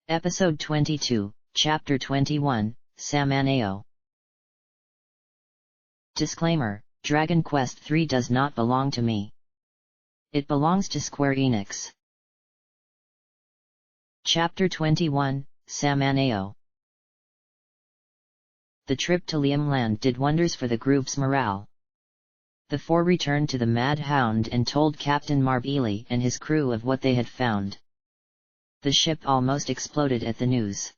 Episode 22, Chapter 21, Samaneo. Disclaimer: Dragon Quest III does not belong to me. It belongs to Square Enix. Chapter 21, Samaneo. The trip to Liamland did wonders for the group's morale. The four returned to the Mad Hound and told Captain Marbili and his crew of what they had found. The ship almost exploded at the news.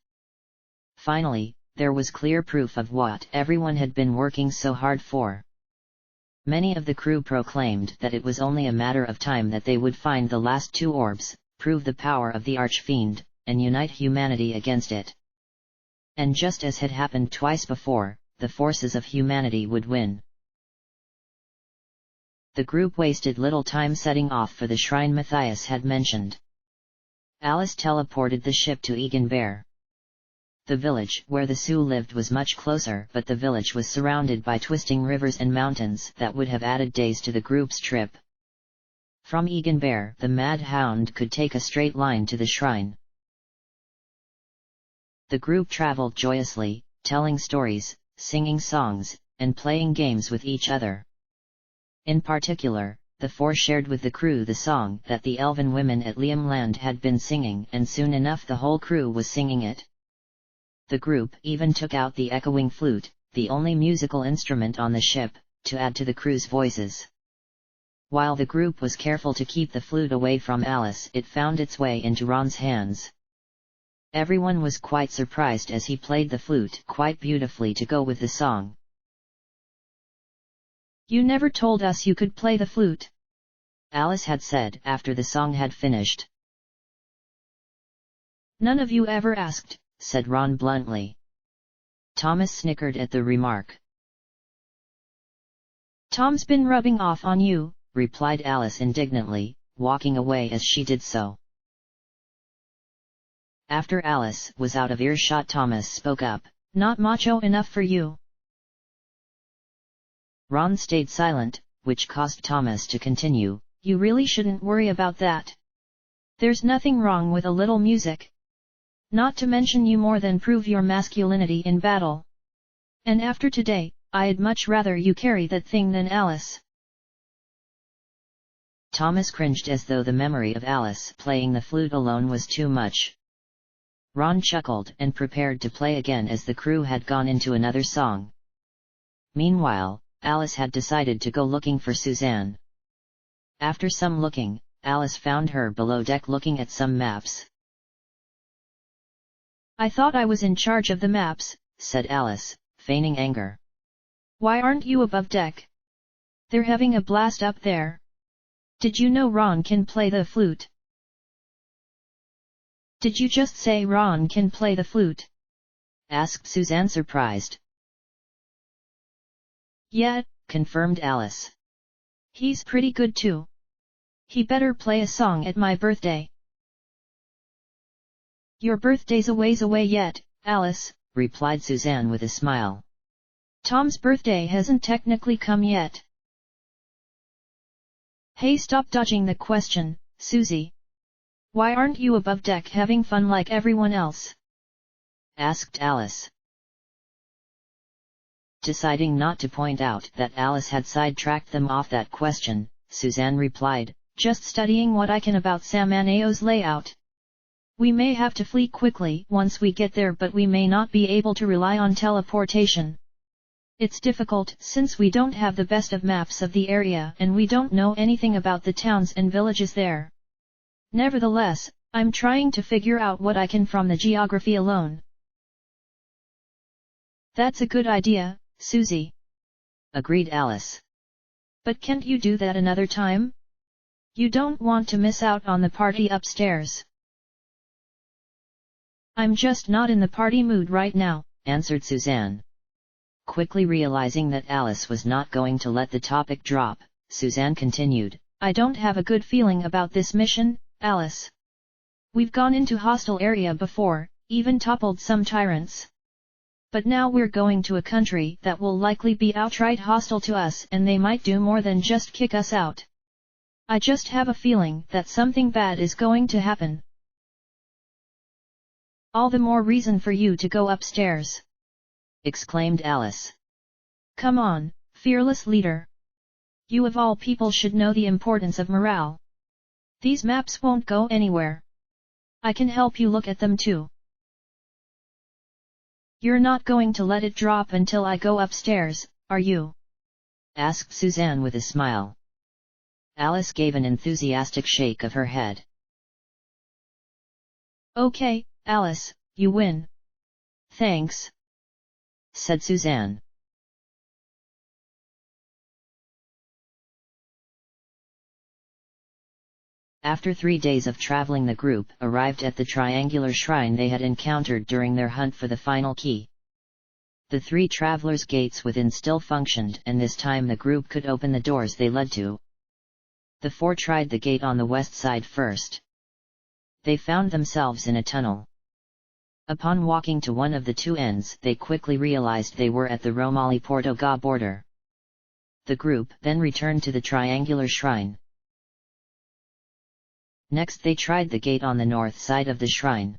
Finally, there was clear proof of what everyone had been working so hard for. Many of the crew proclaimed that it was only a matter of time that they would find the last two orbs, prove the power of the Archfiend, and unite humanity against it. And just as had happened twice before, the forces of humanity would win. The group wasted little time setting off for the shrine Matthias had mentioned. Alice teleported the ship to Eganbear. The village where the Sioux lived was much closer, but the village was surrounded by twisting rivers and mountains that would have added days to the group's trip. From Eganbear, the Mad Hound could take a straight line to the shrine. The group traveled joyously, telling stories, singing songs, and playing games with each other. In particular, the four shared with the crew the song that the elven women at Liamland had been singing, and soon enough the whole crew was singing it. The group even took out the echoing flute, the only musical instrument on the ship, to add to the crew's voices. While the group was careful to keep the flute away from Alice, it found its way into Ron's hands. Everyone was quite surprised as he played the flute quite beautifully to go with the song. "You never told us you could play the flute," Alice had said after the song had finished. "None of you ever asked," said Ron bluntly. Thomas snickered at the remark. "Tom's been rubbing off on you," replied Alice indignantly, walking away as she did so. After Alice was out of earshot, Thomas spoke up. "Not macho enough for you." Ron stayed silent, which caused Thomas to continue. "You really shouldn't worry about that. There's nothing wrong with a little music. Not to mention you more than prove your masculinity in battle. And after today, I'd much rather you carry that thing than Alice." Thomas cringed as though the memory of Alice playing the flute alone was too much. Ron chuckled and prepared to play again as the crew had gone into another song. Meanwhile, Alice had decided to go looking for Suzanne. After some looking, Alice found her below deck looking at some maps. "I thought I was in charge of the maps," said Alice, feigning anger. "Why aren't you above deck? They're having a blast up there. Did you know Ron can play the flute?" "Did you just say Ron can play the flute?" asked Suzanne, surprised. "Yeah," confirmed Alice. "He's pretty good too. He better play a song at my birthday." "Your birthday's a ways away yet, Alice," replied Suzanne with a smile. "Tom's birthday hasn't technically come yet." "Hey, stop dodging the question, Susie. Why aren't you above deck having fun like everyone else?" asked Alice. Deciding not to point out that Alice had sidetracked them off that question, Suzanne replied, "Just studying what I can about Samaneo's layout. We may have to flee quickly once we get there, but we may not be able to rely on teleportation. It's difficult since we don't have the best of maps of the area and we don't know anything about the towns and villages there. Nevertheless, I'm trying to figure out what I can from the geography alone." "That's a good idea, Susie," agreed Alice. "But can't you do that another time? You don't want to miss out on the party upstairs." "I'm just not in the party mood right now," answered Suzanne. Quickly realizing that Alice was not going to let the topic drop, Suzanne continued, "I don't have a good feeling about this mission, Alice. We've gone into hostile area before, even toppled some tyrants. But now we're going to a country that will likely be outright hostile to us, and they might do more than just kick us out. I just have a feeling that something bad is going to happen." All the more reason for you to go upstairs!" exclaimed Alice. "Come on, fearless leader. You of all people should know the importance of morale. These maps won't go anywhere. I can help you look at them too." "You're not going to let it drop until I go upstairs, are you?" asked Suzanne with a smile. Alice gave an enthusiastic shake of her head. "Okay, Alice, you win." "Thanks," said Suzanne. After 3 days of traveling, the group arrived at the triangular shrine they had encountered during their hunt for the final key. The 3 travelers' gates within still functioned, and this time the group could open the doors they led to. The 4 tried the gate on the west side first. They found themselves in a tunnel. Upon walking to one of the 2 ends, they quickly realized they were at the Romali-Portugal border. The group then returned to the triangular shrine. Next they tried the gate on the north side of the shrine.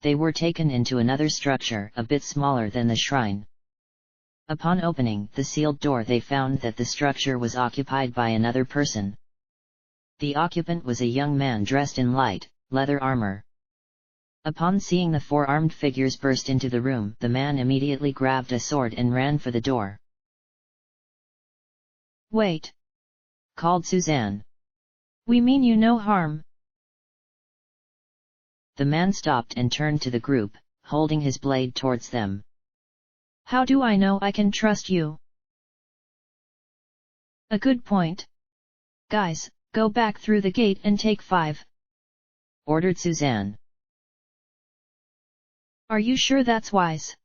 They were taken into another structure a bit smaller than the shrine. Upon opening the sealed door, they found that the structure was occupied by another person. The occupant was a young man dressed in light leather armor. Upon seeing the 4 armed figures burst into the room, the man immediately grabbed a sword and ran for the door. "Wait!" called Suzanne. "We mean you no harm." The man stopped and turned to the group, holding his blade towards them. "How do I know I can trust you?" "A good point. Guys, go back through the gate and take 5. ordered Suzanne. "Are you sure that's wise?"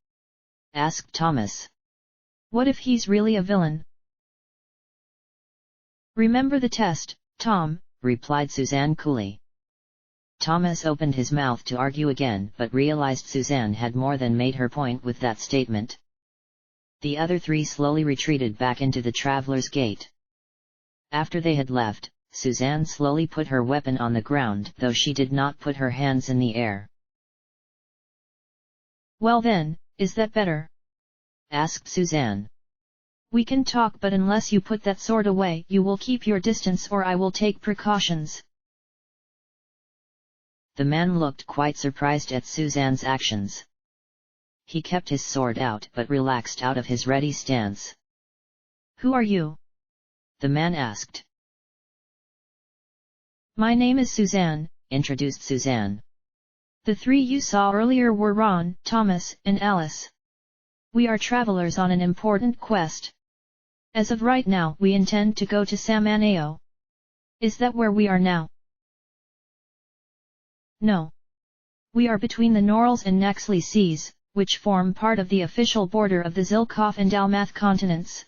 asked Thomas. "What if he's really a villain?" "Remember the test, Tom," replied Suzanne coolly. Thomas opened his mouth to argue again, but realized Suzanne had more than made her point with that statement. The other 3 slowly retreated back into the traveler's gate. After they had left, Suzanne slowly put her weapon on the ground, though she did not put her hands in the air. "Well then, is that better?" asked Suzanne. "We can talk, but unless you put that sword away, you will keep your distance or I will take precautions." The man looked quite surprised at Suzanne's actions. He kept his sword out but relaxed out of his ready stance. "Who are you?" the man asked. "My name is Suzanne," introduced Suzanne. "The 3 you saw earlier were Ron, Thomas, and Alice. We are travelers on an important quest. As of right now, we intend to go to Samanao. Is that where we are now?" "No. We are between the Norals and Naxley Seas, which form part of the official border of the Zilkov and Dalmath continents,"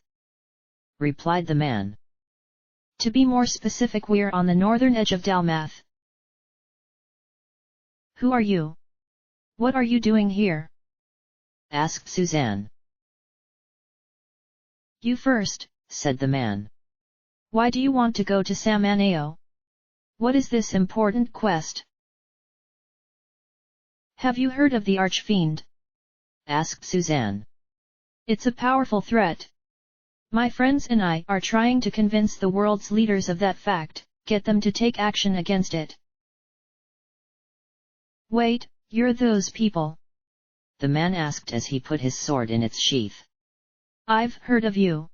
replied the man. "To be more specific, we're on the northern edge of Dalmath." "Who are you? What are you doing here?" asked Suzanne. "You first," said the man. "Why do you want to go to Samanao? What is this important quest?" "Have you heard of the Archfiend?" asked Suzanne. "It's a powerful threat. My friends and I are trying to convince the world's leaders of that fact, get them to take action against it." "Wait, you're those people?" the man asked as he put his sword in its sheath. "I've heard of you.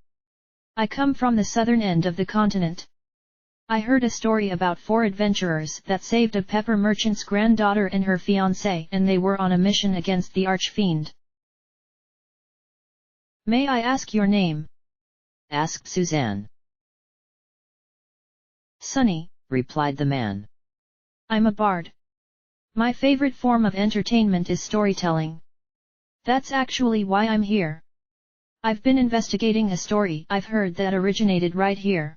I come from the southern end of the continent. I heard a story about 4 adventurers that saved a pepper merchant's granddaughter and her fiancé, and they were on a mission against the Archfiend." "May I ask your name?" asked Suzanne. "Sunny," replied the man. "I'm a bard. My favorite form of entertainment is storytelling. That's actually why I'm here. I've been investigating a story I've heard that originated right here."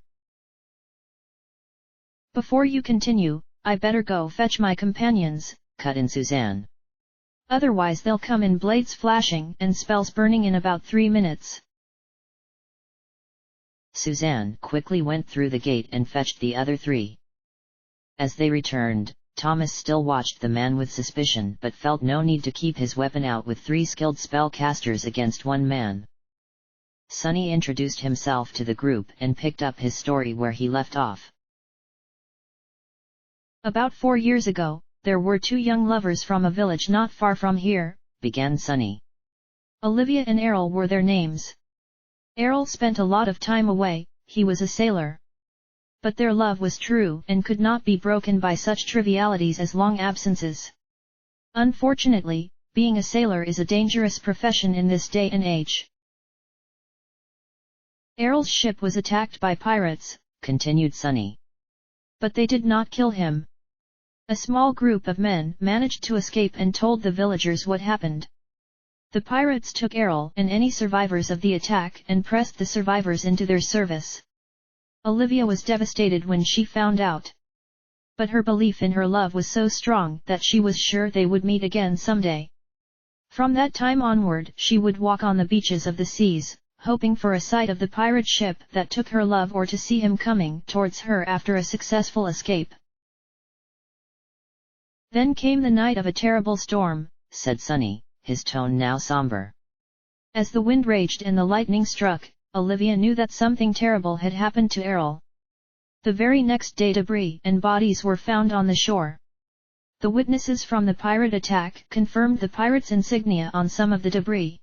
"Before you continue, I better go fetch my companions," cut in Suzanne. "Otherwise they'll come in blades flashing and spells burning in about 3 minutes. Suzanne quickly went through the gate and fetched the other 3. As they returned, Thomas still watched the man with suspicion but felt no need to keep his weapon out with 3 skilled spellcasters against 1 man. Sunny introduced himself to the group and picked up his story where he left off. About 4 years ago, there were 2 young lovers from a village not far from here, began Sunny. Olivia and Errol were their names. Errol spent a lot of time away, he was a sailor. But their love was true and could not be broken by such trivialities as long absences. Unfortunately, being a sailor is a dangerous profession in this day and age. Errol's ship was attacked by pirates, continued Sunny. But they did not kill him. A small group of men managed to escape and told the villagers what happened. The pirates took Errol and any survivors of the attack and pressed the survivors into their service. Olivia was devastated when she found out. But her belief in her love was so strong that she was sure they would meet again someday. From that time onward she would walk on the beaches of the seas, hoping for a sight of the pirate ship that took her love or to see him coming towards her after a successful escape. Then came the night of a terrible storm, said Sunny, his tone now somber. As the wind raged and the lightning struck, Olivia knew that something terrible had happened to Errol. The very next day debris and bodies were found on the shore. The witnesses from the pirate attack confirmed the pirates' insignia on some of the debris.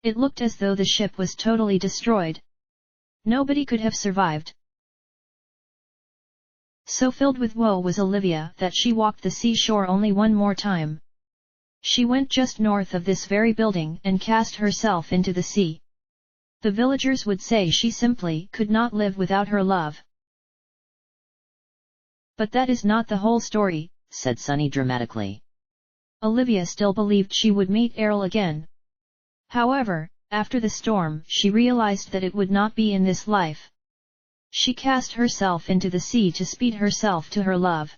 It looked as though the ship was totally destroyed. Nobody could have survived. So filled with woe was Olivia that she walked the seashore only one more time. She went just north of this very building and cast herself into the sea. The villagers would say she simply could not live without her love. But that is not the whole story, said Sunny dramatically. Olivia still believed she would meet Errol again. However, after the storm she realized that it would not be in this life. She cast herself into the sea to speed herself to her love.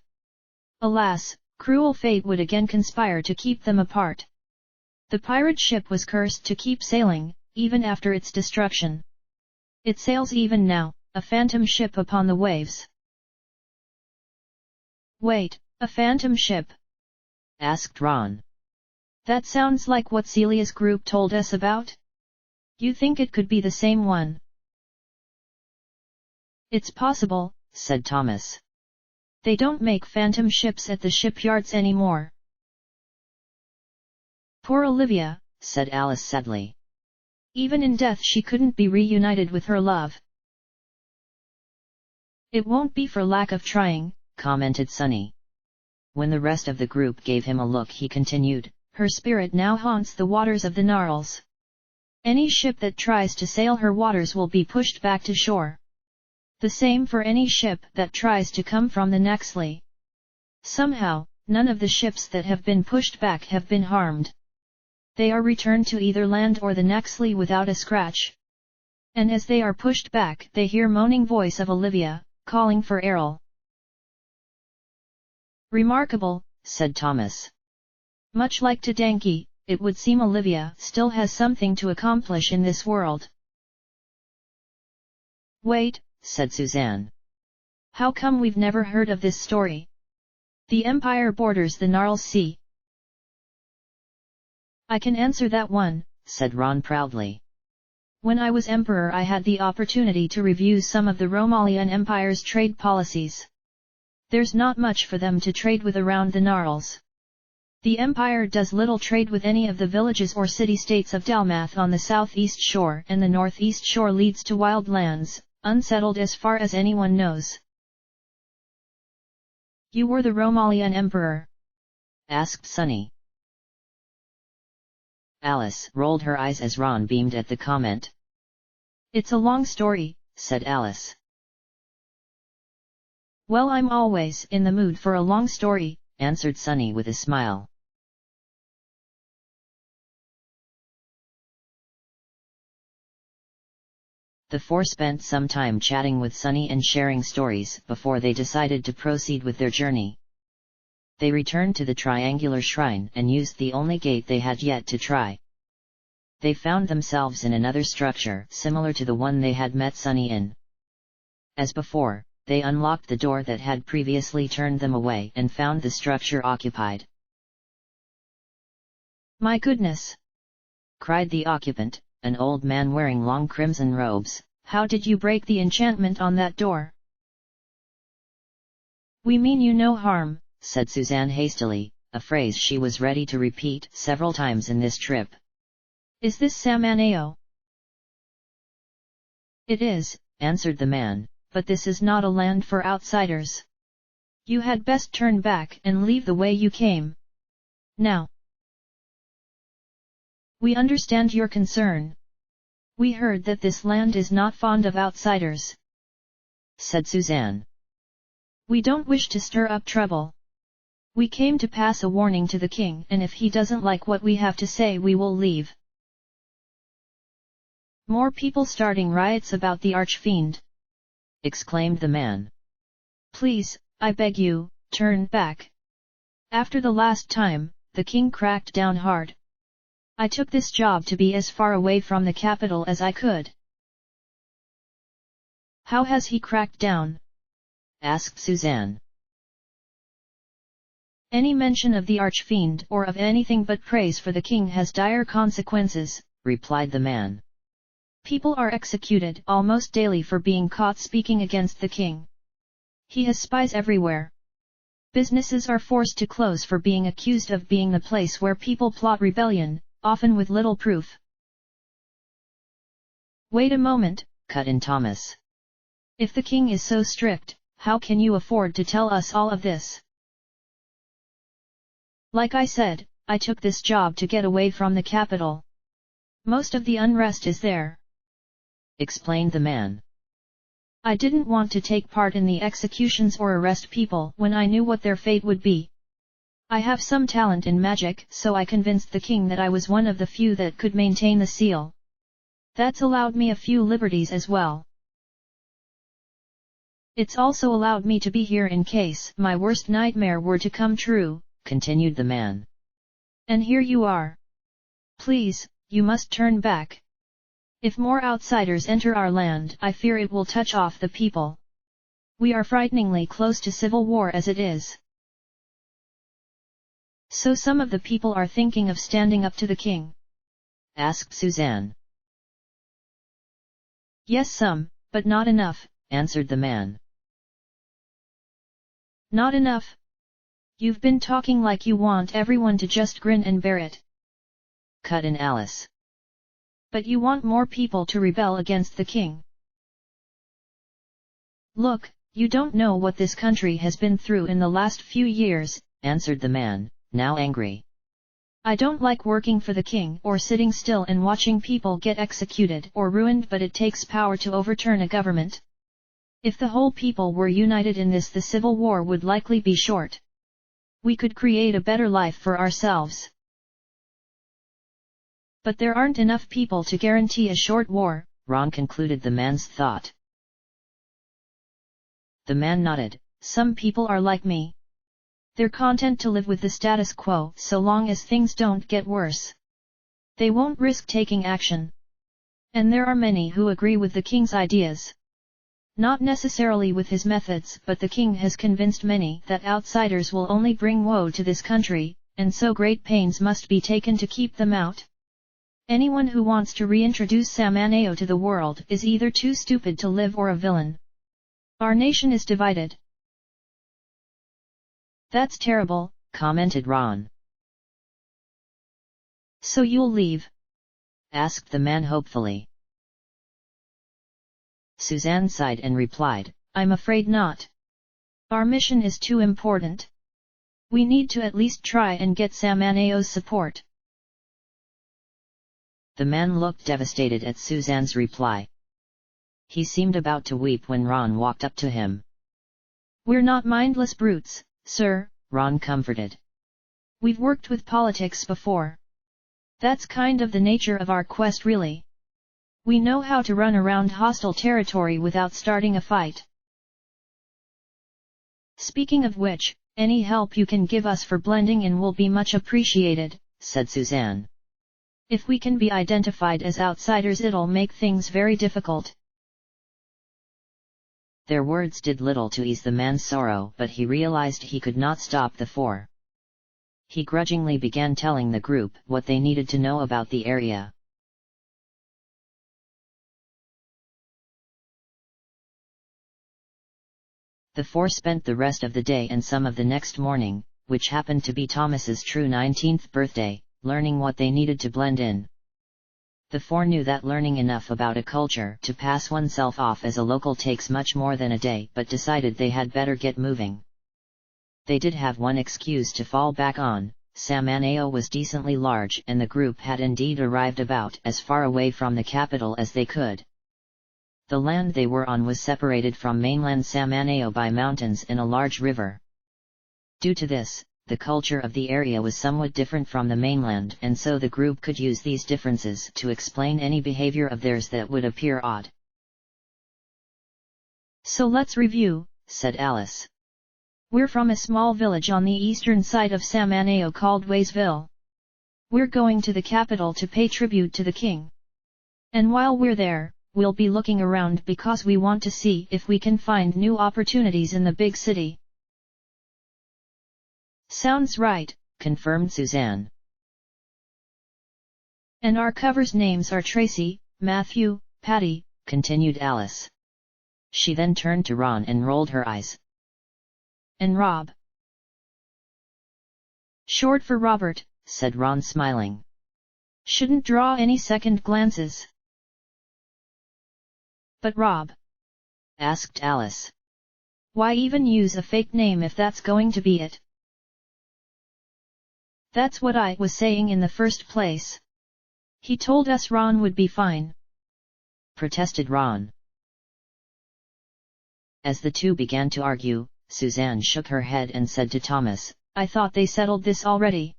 Alas, cruel fate would again conspire to keep them apart. The pirate ship was cursed to keep sailing, even after its destruction. It sails even now, a phantom ship upon the waves. Wait, a phantom ship? asked Ron. That sounds like what Celia's group told us about? You think it could be the same one? It's possible, said Thomas. They don't make phantom ships at the shipyards anymore. Poor Olivia, said Alice sadly. Even in death she couldn't be reunited with her love. It won't be for lack of trying, commented Sunny. When the rest of the group gave him a look he continued, her spirit now haunts the waters of the Narls. Any ship that tries to sail her waters will be pushed back to shore. The same for any ship that tries to come from the Naxley. Somehow, none of the ships that have been pushed back have been harmed. They are returned to either land or the Naxley without a scratch. And as they are pushed back they hear moaning voice of Olivia, calling for Errol. Remarkable, said Thomas. Much like Tadanki, it would seem Olivia still has something to accomplish in this world. Wait, said Suzanne. How come we've never heard of this story? The Empire borders the Narls Sea. I can answer that one, said Ron proudly. When I was Emperor I had the opportunity to review some of the Romalian Empire's trade policies. There's not much for them to trade with around the Narls. The Empire does little trade with any of the villages or city-states of Dalmath on the southeast shore, and the northeast shore leads to wild lands, unsettled as far as anyone knows. You were the Romalian Emperor? asked Sunny. Alice rolled her eyes as Ron beamed at the comment. It's a long story, said Alice. Well, I'm always in the mood for a long story, answered Sunny with a smile. The four spent some time chatting with Sunny and sharing stories before they decided to proceed with their journey. They returned to the triangular shrine and used the only gate they had yet to try. They found themselves in another structure similar to the one they had met Sunny in. As before, they unlocked the door that had previously turned them away and found the structure occupied. "My goodness!" cried the occupant, an old man wearing long crimson robes. "How did you break the enchantment on that door?" "We mean you no harm," said Suzanne hastily, a phrase she was ready to repeat several times in this trip. "Is this Samaneo?" "It is," answered the man, "but this is not a land for outsiders. You had best turn back and leave the way you came. Now." "We understand your concern. We heard that this land is not fond of outsiders," said Suzanne. "We don't wish to stir up trouble. We came to pass a warning to the king, and if he doesn't like what we have to say we will leave." "More people starting riots about the archfiend," exclaimed the man. "Please, I beg you, turn back. After the last time, the king cracked down hard. I took this job to be as far away from the capital as I could." "How has he cracked down?" asked Suzanne. "Any mention of the archfiend or of anything but praise for the king has dire consequences," replied the man. "People are executed almost daily for being caught speaking against the king. He has spies everywhere. Businesses are forced to close for being accused of being the place where people plot rebellion, often with little proof." "Wait a moment," cut in Thomas. "If the king is so strict, how can you afford to tell us all of this?" "Like I said, I took this job to get away from the capital. Most of the unrest is there," explained the man. "I didn't want to take part in the executions or arrest people when I knew what their fate would be. I have some talent in magic, so I convinced the king that I was one of the few that could maintain the seal. That's allowed me a few liberties as well. It's also allowed me to be here in case my worst nightmare were to come true," continued the man. "And here you are. Please, you must turn back. If more outsiders enter our land, I fear it will touch off the people. We are frighteningly close to civil war as it is. So some of the people are thinking of standing up to the king?" asked Suzanne. "Yes, some, but not enough," answered the man. "Not enough? You've been talking like you want everyone to just grin and bear it," cut in Alice. "But you want more people to rebel against the king. Look, you don't know what this country has been through in the last few years," answered the man, now angry. "I don't like working for the king or sitting still and watching people get executed or ruined, but it takes power to overturn a government. If the whole people were united in this, the civil war would likely be short. We could create a better life for ourselves. But there aren't enough people to guarantee a short war," Ron concluded the man's thought. The man nodded. "Some people are like me. They're content to live with the status quo so long as things don't get worse. They won't risk taking action. And there are many who agree with the king's ideas. Not necessarily with his methods, but the king has convinced many that outsiders will only bring woe to this country, and so great pains must be taken to keep them out. Anyone who wants to reintroduce Samaneo to the world is either too stupid to live or a villain. Our nation is divided." "That's terrible," commented Ron. "So you'll leave?" asked the man hopefully. Suzanne sighed and replied, "I'm afraid not. Our mission is too important. We need to at least try and get Samaneo's support." The man looked devastated at Suzanne's reply. He seemed about to weep when Ron walked up to him. "We're not mindless brutes, sir," Ron comforted. "We've worked with politics before. That's kind of the nature of our quest really. We know how to run around hostile territory without starting a fight. Speaking of which, any help you can give us for blending in will be much appreciated," said Suzanne. "If we can be identified as outsiders, it'll make things very difficult." Their words did little to ease the man's sorrow, but he realized he could not stop the four. He grudgingly began telling the group what they needed to know about the area. The four spent the rest of the day and some of the next morning, which happened to be Thomas's true 19th birthday, learning what they needed to blend in. The four knew that learning enough about a culture to pass oneself off as a local takes much more than a day, but decided they had better get moving. They did have one excuse to fall back on: Samaneo was decently large and the group had indeed arrived about as far away from the capital as they could. The land they were on was separated from mainland Samaneo by mountains and a large river. Due to this, the culture of the area was somewhat different from the mainland, and so the group could use these differences to explain any behavior of theirs that would appear odd. "So let's review," said Alice. "We're from a small village on the eastern side of Samaneo called Waysville. We're going to the capital to pay tribute to the king. And while we're there, we'll be looking around because we want to see if we can find new opportunities in the big city." "Sounds right," confirmed Suzanne. "And our covers' names are Tracy, Matthew, Patty," continued Alice. She then turned to Ron and rolled her eyes. "And Rob." "Short for Robert," said Ron, smiling. "Shouldn't draw any second glances." "But Rob?" asked Alice. "Why even use a fake name if that's going to be it?" "That's what I was saying in the first place. He told us Ron would be fine," protested Ron. As the two began to argue, Suzanne shook her head and said to Thomas, "I thought they settled this already."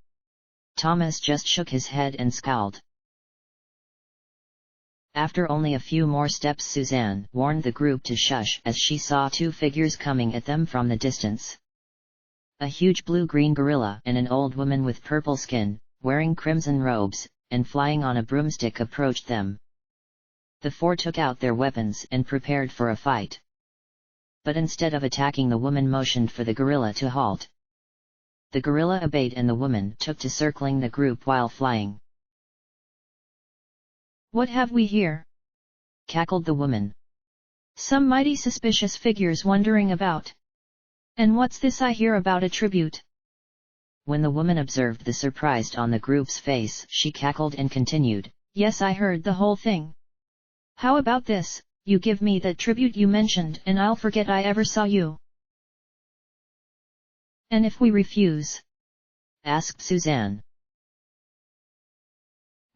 Thomas just shook his head and scowled. After only a few more steps, Suzanne warned the group to shush as she saw two figures coming at them from the distance. A huge blue-green gorilla and an old woman with purple skin, wearing crimson robes, and flying on a broomstick approached them. The four took out their weapons and prepared for a fight. But instead of attacking, the woman motioned for the gorilla to halt. The gorilla obeyed and the woman took to circling the group while flying. "What have we here?" cackled the woman. "Some mighty suspicious figures wandering about. And what's this I hear about a tribute?" When the woman observed the surprise on the group's face, she cackled and continued, "Yes, I heard the whole thing. How about this? You give me that tribute you mentioned and I'll forget I ever saw you." "And if we refuse?" asked Suzanne.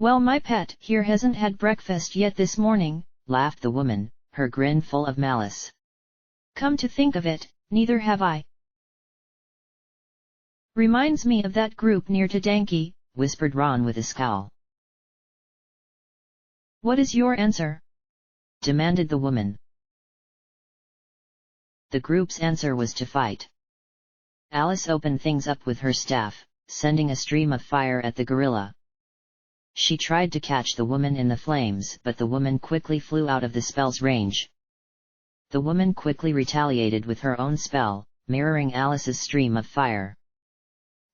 "Well, my pet here hasn't had breakfast yet this morning," laughed the woman, her grin full of malice. "Come to think of it, neither have I." "Reminds me of that group near to Danky," whispered Ron with a scowl. "What is your answer?" demanded the woman. The group's answer was to fight. Alice opened things up with her staff, sending a stream of fire at the gorilla. She tried to catch the woman in the flames, but the woman quickly flew out of the spell's range. The woman quickly retaliated with her own spell, mirroring Alice's stream of fire.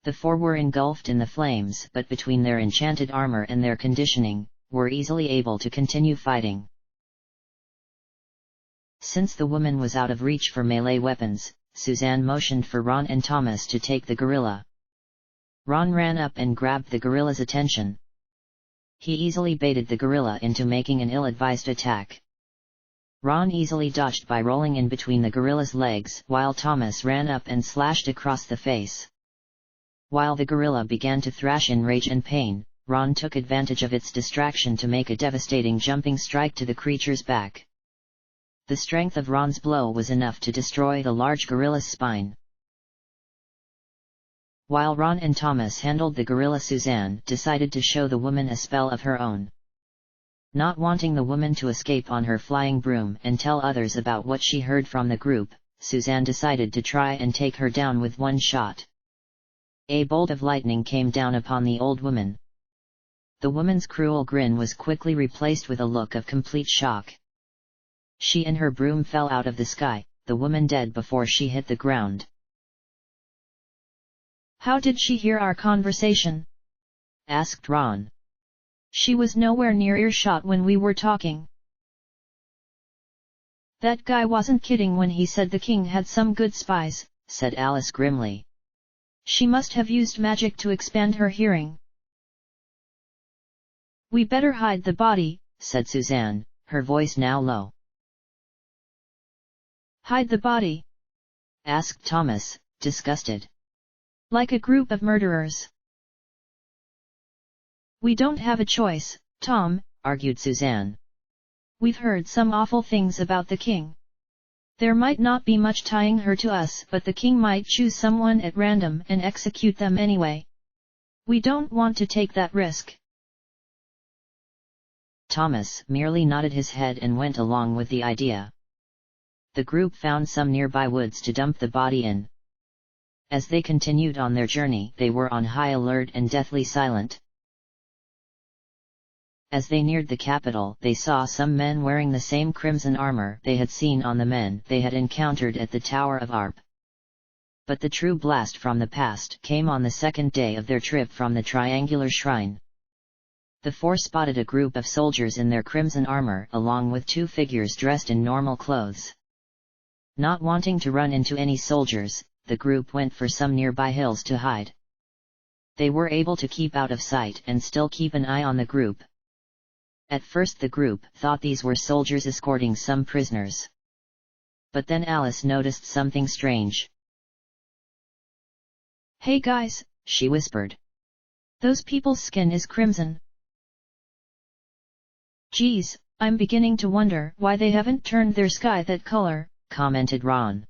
The four were engulfed in the flames, but between their enchanted armor and their conditioning, were easily able to continue fighting. Since the woman was out of reach for melee weapons, Suzanne motioned for Ron and Thomas to take the gorilla. Ron ran up and grabbed the gorilla's attention. He easily baited the gorilla into making an ill-advised attack. Ron easily dodged by rolling in between the gorilla's legs, while Thomas ran up and slashed across the face. While the gorilla began to thrash in rage and pain, Ron took advantage of its distraction to make a devastating jumping strike to the creature's back. The strength of Ron's blow was enough to destroy the large gorilla's spine. While Ron and Thomas handled the gorilla, Suzanne decided to show the woman a spell of her own. Not wanting the woman to escape on her flying broom and tell others about what she heard from the group, Suzanne decided to try and take her down with one shot. A bolt of lightning came down upon the old woman. The woman's cruel grin was quickly replaced with a look of complete shock. She and her broom fell out of the sky, the woman dead before she hit the ground. How did she hear our conversation? Asked Ron. She was nowhere near earshot when we were talking. That guy wasn't kidding when he said the king had some good spies, said Alice grimly. She must have used magic to expand her hearing. We better hide the body, said Suzanne, her voice now low. Hide the body? Asked Thomas, disgusted. Like a group of murderers. We don't have a choice, Tom, argued Suzanne. We've heard some awful things about the king. There might not be much tying her to us, but the king might choose someone at random and execute them anyway. We don't want to take that risk. Thomas merely nodded his head and went along with the idea. The group found some nearby woods to dump the body in. As they continued on their journey, they were on high alert and deathly silent. As they neared the capital, they saw some men wearing the same crimson armor they had seen on the men they had encountered at the Tower of Arp. But the true blast from the past came on the second day of their trip from the triangular shrine. The four spotted a group of soldiers in their crimson armor along with two figures dressed in normal clothes. Not wanting to run into any soldiers, the group went for some nearby hills to hide. They were able to keep out of sight and still keep an eye on the group. At first the group thought these were soldiers escorting some prisoners. But then Alice noticed something strange. Hey guys, she whispered. Those people's skin is crimson. Geez, I'm beginning to wonder why they haven't turned their sky that color, commented Ron.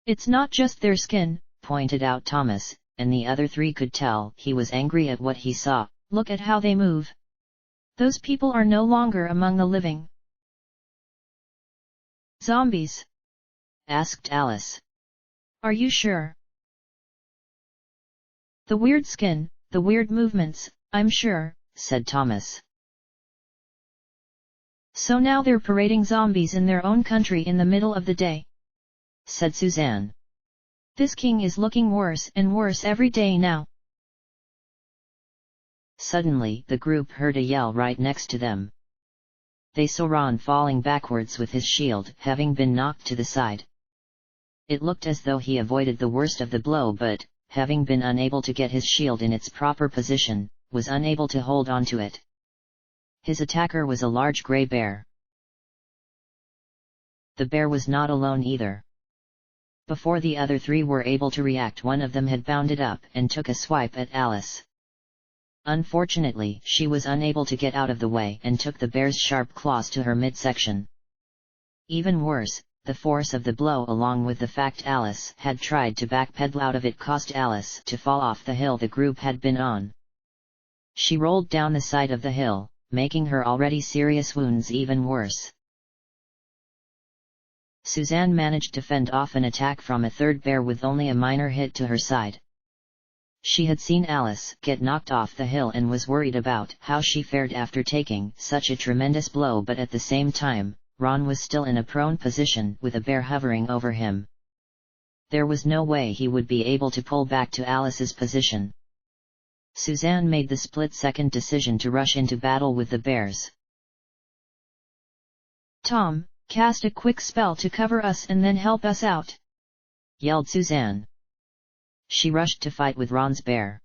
It's not just their skin, pointed out Thomas, and the other three could tell he was angry at what he saw. Look at how they move. Those people are no longer among the living. Zombies? Asked Alice. Are you sure? The weird skin, the weird movements, I'm sure, said Thomas. So now they're parading zombies in their own country in the middle of the day, said Suzanne. This king is looking worse and worse every day now. Suddenly the group heard a yell right next to them. They saw Ron falling backwards with his shield having been knocked to the side. It looked as though he avoided the worst of the blow but, having been unable to get his shield in its proper position, was unable to hold on to it. His attacker was a large grey bear. The bear was not alone either. Before the other three were able to react, one of them had bounded up and took a swipe at Alice. Unfortunately, she was unable to get out of the way and took the bear's sharp claws to her midsection. Even worse, the force of the blow along with the fact Alice had tried to backpedal out of it caused Alice to fall off the hill the group had been on. She rolled down the side of the hill, making her already serious wounds even worse. Suzanne managed to fend off an attack from a third bear with only a minor hit to her side. She had seen Alice get knocked off the hill and was worried about how she fared after taking such a tremendous blow, but at the same time, Ron was still in a prone position with a bear hovering over him. There was no way he would be able to pull back to Alice's position. Suzanne made the split-second decision to rush into battle with the bears. Tom, cast a quick spell to cover us and then help us out, yelled Suzanne. She rushed to fight with Ron's bear.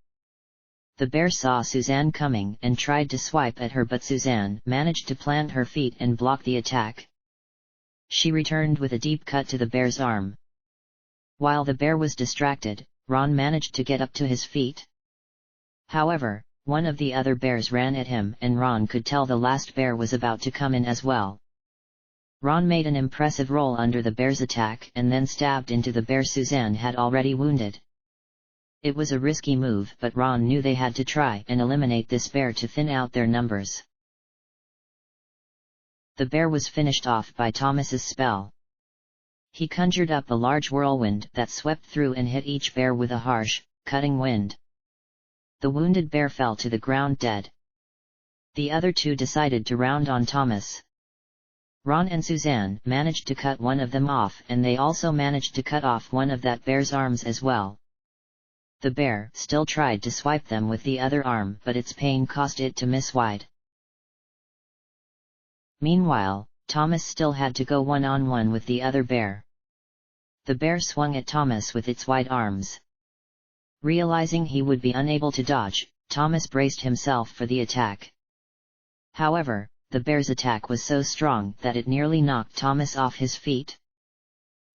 The bear saw Suzanne coming and tried to swipe at her, but Suzanne managed to plant her feet and block the attack. She returned with a deep cut to the bear's arm. While the bear was distracted, Ron managed to get up to his feet. However, one of the other bears ran at him and Ron could tell the last bear was about to come in as well. Ron made an impressive roll under the bear's attack and then stabbed into the bear Suzanne had already wounded. It was a risky move, but Ron knew they had to try and eliminate this bear to thin out their numbers. The bear was finished off by Thomas's spell. He conjured up a large whirlwind that swept through and hit each bear with a harsh, cutting wind. The wounded bear fell to the ground dead. The other two decided to round on Thomas. Ron and Suzanne managed to cut one of them off, and they also managed to cut off one of that bear's arms as well. The bear still tried to swipe them with the other arm, but its pain caused it to miss wide. Meanwhile, Thomas still had to go one-on-one with the other bear. The bear swung at Thomas with its wide arms. Realizing he would be unable to dodge, Thomas braced himself for the attack. However, the bear's attack was so strong that it nearly knocked Thomas off his feet.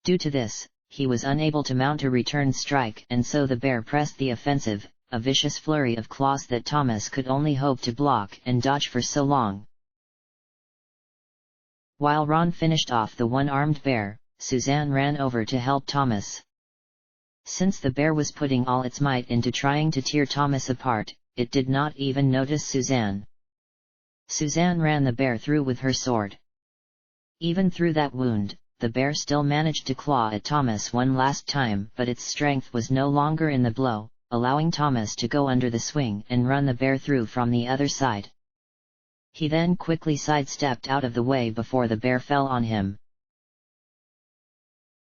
Due to this, he was unable to mount a return strike, and so the bear pressed the offensive, a vicious flurry of claws that Thomas could only hope to block and dodge for so long. While Ron finished off the one-armed bear, Suzanne ran over to help Thomas. Since the bear was putting all its might into trying to tear Thomas apart, it did not even notice Suzanne. Suzanne ran the bear through with her sword. Even through that wound, the bear still managed to claw at Thomas one last time, but its strength was no longer in the blow, allowing Thomas to go under the swing and run the bear through from the other side. He then quickly sidestepped out of the way before the bear fell on him.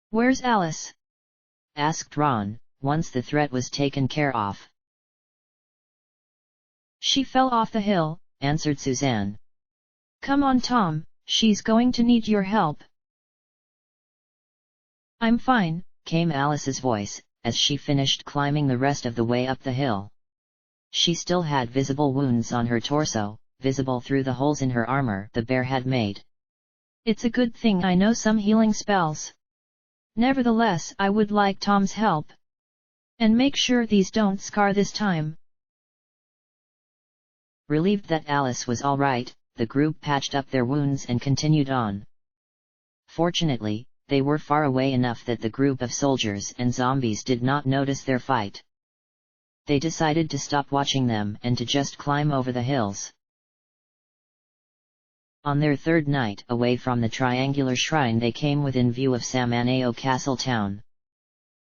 "Where's Alice?" asked Ron, once the threat was taken care of. "She fell off the hill," answered Suzanne. "Come on, Tom, she's going to need your help." "I'm fine," came Alice's voice, as she finished climbing the rest of the way up the hill. She still had visible wounds on her torso, visible through the holes in her armor the bear had made. "It's a good thing I know some healing spells. Nevertheless, I would like Tom's help. And make sure these don't scar this time." Relieved that Alice was all right, the group patched up their wounds and continued on. Fortunately, they were far away enough that the group of soldiers and zombies did not notice their fight. They decided to stop watching them and to just climb over the hills. On their third night away from the triangular shrine, they came within view of Samaneo Castle town.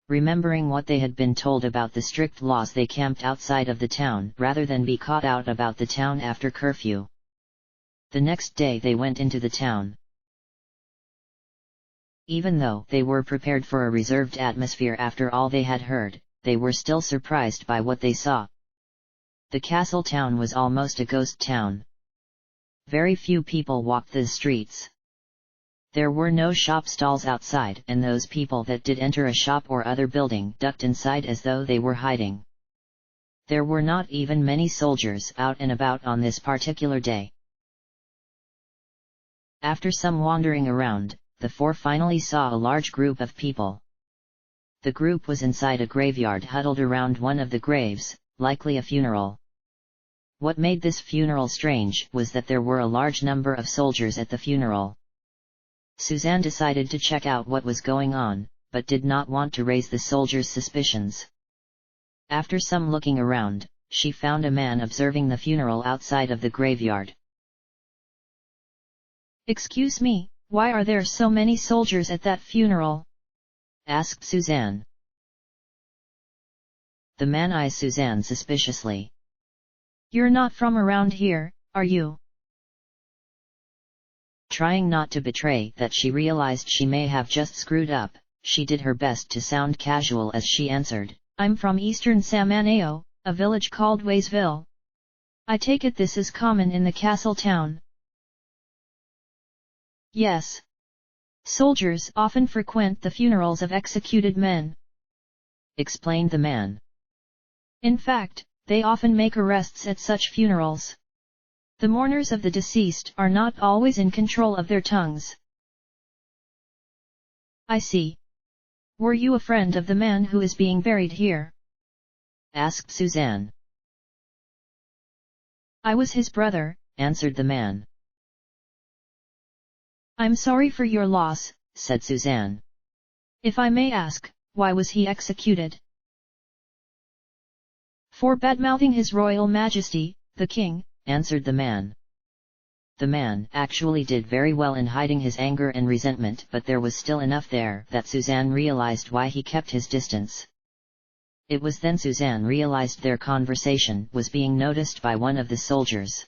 Remembering what they had been told about the strict laws, they camped outside of the town rather than be caught out about the town after curfew. The next day they went into the town. Even though they were prepared for a reserved atmosphere after all they had heard, they were still surprised by what they saw. The castle town was almost a ghost town. Very few people walked the streets. There were no shop stalls outside, and those people that did enter a shop or other building ducked inside as though they were hiding. There were not even many soldiers out and about on this particular day. After some wandering around, the four finally saw a large group of people. The group was inside a graveyard huddled around one of the graves, likely a funeral. What made this funeral strange was that there were a large number of soldiers at the funeral. Suzanne decided to check out what was going on, but did not want to raise the soldiers' suspicions. After some looking around, she found a man observing the funeral outside of the graveyard. "Excuse me, why are there so many soldiers at that funeral?" asked Suzanne. The man eyes Suzanne suspiciously. "You're not from around here, are you?" Trying not to betray that she realized she may have just screwed up, she did her best to sound casual as she answered, "I'm from eastern Samaneo, a village called Waysville. I take it this is common in the castle town." "Yes. Soldiers often frequent the funerals of executed men," explained the man. "In fact, they often make arrests at such funerals. The mourners of the deceased are not always in control of their tongues." "I see. Were you a friend of the man who is being buried here?" asked Suzanne. "I was his brother," answered the man. "I'm sorry for your loss," said Suzanne. "If I may ask, why was he executed?" "For badmouthing His Royal Majesty, the King," answered the man. The man actually did very well in hiding his anger and resentment, but there was still enough there that Suzanne realized why he kept his distance. It was then Suzanne realized their conversation was being noticed by one of the soldiers.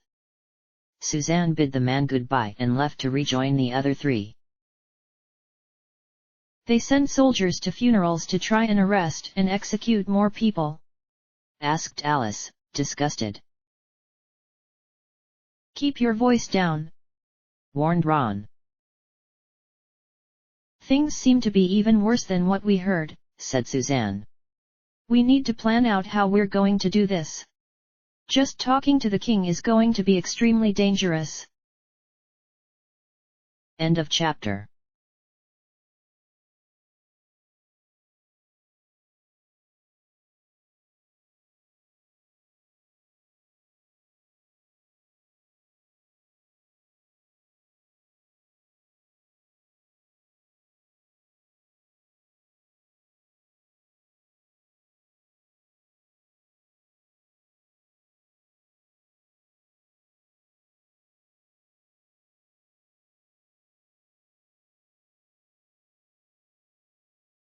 Suzanne bid the man goodbye and left to rejoin the other three. They sent soldiers to funerals to try and arrest and execute more people? Asked Alice, disgusted. Keep your voice down, warned Ron. Things seem to be even worse than what we heard, said Suzanne. We need to plan out how we're going to do this. Just talking to the king is going to be extremely dangerous. End of chapter.